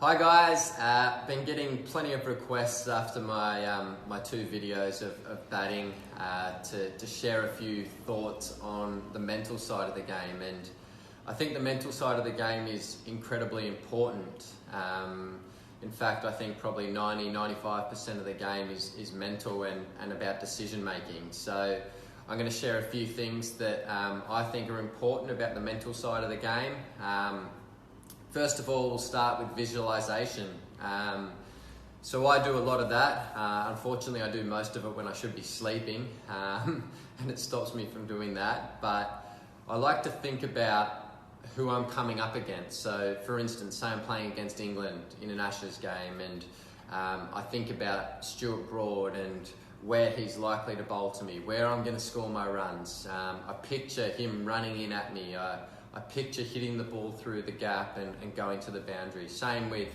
Hi guys, been getting plenty of requests after my two videos of batting to share a few thoughts on the mental side of the game, and I think the mental side of the game is incredibly important. In fact, I think probably 90-95% of the game is mental and about decision making. So I'm going to share a few things that I think are important about the mental side of the game. First of all, we'll start with visualization. So I do a lot of that. Unfortunately, I do most of it when I should be sleeping, and it stops me from doing that. But I like to think about who I'm coming up against. So for instance, say I'm playing against England in an Ashes game, and I think about Stuart Broad and where he's likely to bowl to me, where I'm going to score my runs. I picture him running in at me. I picture hitting the ball through the gap and going to the boundary. Same with,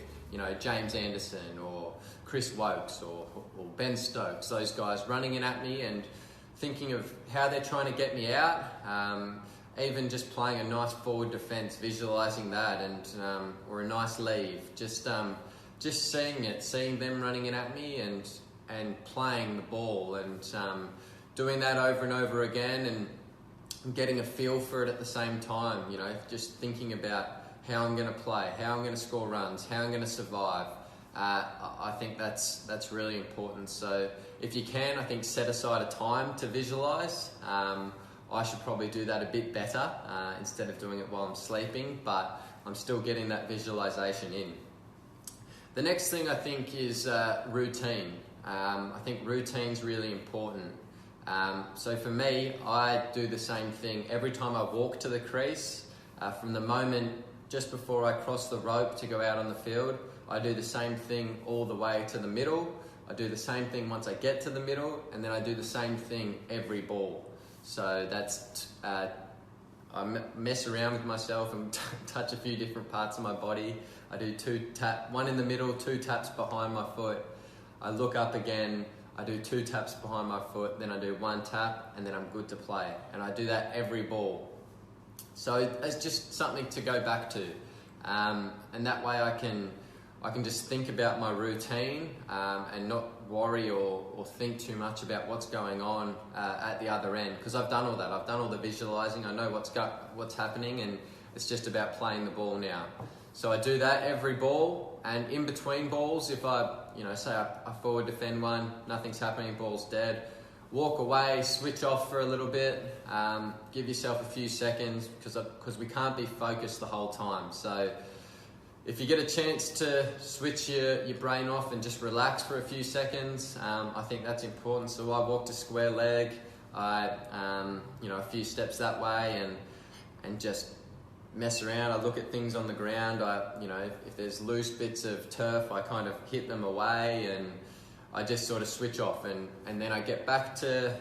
James Anderson or Chris Wokes or Ben Stokes, those guys running in at me and thinking of how they're trying to get me out. Even just playing a nice forward defence, visualising that, and or a nice leave. Just seeing them running in at me and playing the ball and doing that over and over again and getting a feel for it at the same time, just thinking about how I'm going to play, how I'm going to score runs, how I'm going to survive. I think that's really important. So if you can, I think set aside a time to visualise. I should probably do that a bit better instead of doing it while I'm sleeping, but I'm still getting that visualisation in. The next thing I think is routine. I think routine's really important. So for me, I do the same thing every time I walk to the crease. From the moment just before I cross the rope to go out on the field, I do the same thing all the way to the middle. I do the same thing once I get to the middle, and then I do the same thing every ball. So that's, I mess around with myself and touch a few different parts of my body. I do one in the middle, 2 taps behind my foot. I look up again, I do 2 taps behind my foot, then I do 1 tap, and then I'm good to play. And I do that every ball. So it's just something to go back to. And that way I can just think about my routine and not worry or think too much about what's going on at the other end, because I've done all that. I've done all the visualizing. I know what's happening, and it's just about playing the ball now. So I do that every ball, and in between balls, if say I forward defend one, nothing's happening, ball's dead, walk away, switch off for a little bit, give yourself a few seconds, because we can't be focused the whole time. So if you get a chance to switch your brain off and just relax for a few seconds, I think that's important. So I walk to square leg, a few steps that way, and just mess around. I look at things on the ground. If there's loose bits of turf, I kind of hit them away, and I just sort of switch off, and then I get back to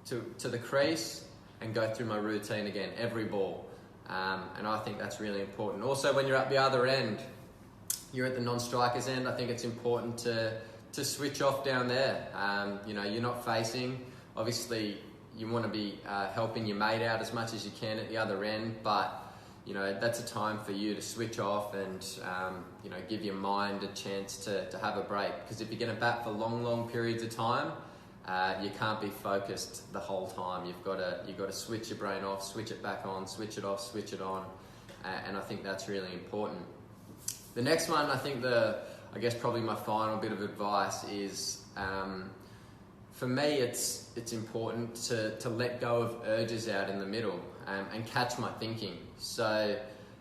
the crease and go through my routine again every ball. And I think that's really important. Also, when you're at the other end, you're at the non-strikers end, I think it's important to switch off down there. You're not facing. Obviously, you want to be helping your mate out as much as you can at the other end, but that's a time for you to switch off and give your mind a chance to have a break. Because if you're going to bat for long periods of time, you can't be focused the whole time. You've got to switch your brain off, switch it back on, switch it off, switch it on, and I think that's really important. The next one, I think I guess probably my final bit of advice is, for me, it's important to let go of urges out in the middle and catch my thinking. So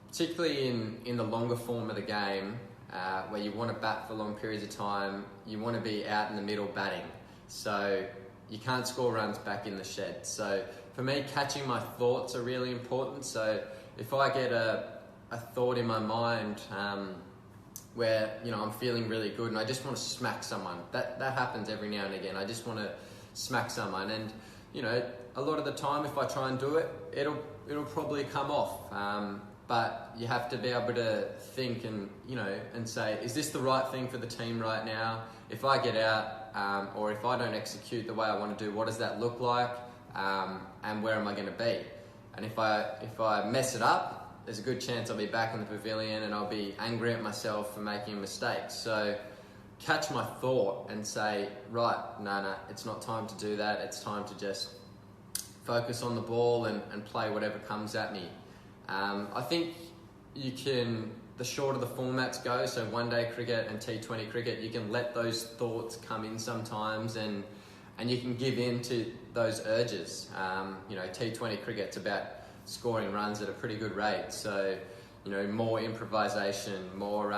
particularly in the longer form of the game, where you want to bat for long periods of time, you want to be out in the middle batting. So you can't score runs back in the shed. So for me, catching my thoughts are really important. So if I get a thought in my mind where I'm feeling really good and I just want to smack someone, that happens every now and again. I just want to smack someone, and a lot of the time if I try and do it, it'll probably come off. But you have to be able to think and say, is this the right thing for the team right now? If I get out, or if I don't execute the way I want to do, what does that look like? And where am I going to be? And if I mess it up, there's a good chance I'll be back in the pavilion and I'll be angry at myself for making a mistake. So catch my thought and say, right, no, it's not time to do that. It's time to just focus on the ball and play whatever comes at me. I think you can, the shorter the formats go, so one-day cricket and T20 cricket, you can let those thoughts come in sometimes and you can give in to those urges. T20 cricket's about scoring runs at a pretty good rate, so more improvisation, more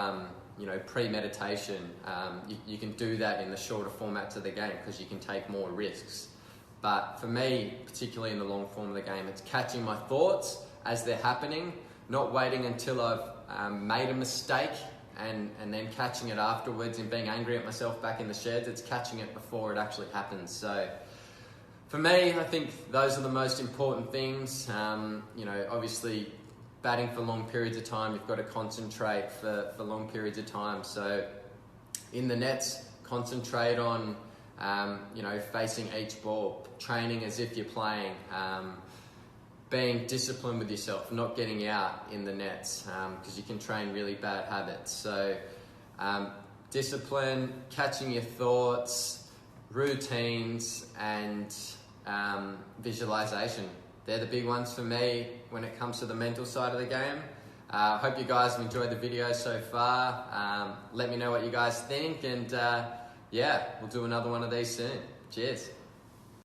premeditation. You can do that in the shorter formats of the game because you can take more risks. But for me, particularly in the long form of the game, it's catching my thoughts as they're happening, not waiting until I've made a mistake and then catching it afterwards and being angry at myself back in the sheds. It's catching it before it actually happens. So for me, I think those are the most important things. Obviously batting for long periods of time, you've got to concentrate for long periods of time. So in the nets, concentrate on facing each ball, training as if you're playing, being disciplined with yourself, not getting out in the nets, because you can train really bad habits. So discipline, catching your thoughts, routines, and visualization. They're the big ones for me when it comes to the mental side of the game. Hope you guys have enjoyed the video so far. Let me know what you guys think, and we'll do another one of these soon. Cheers.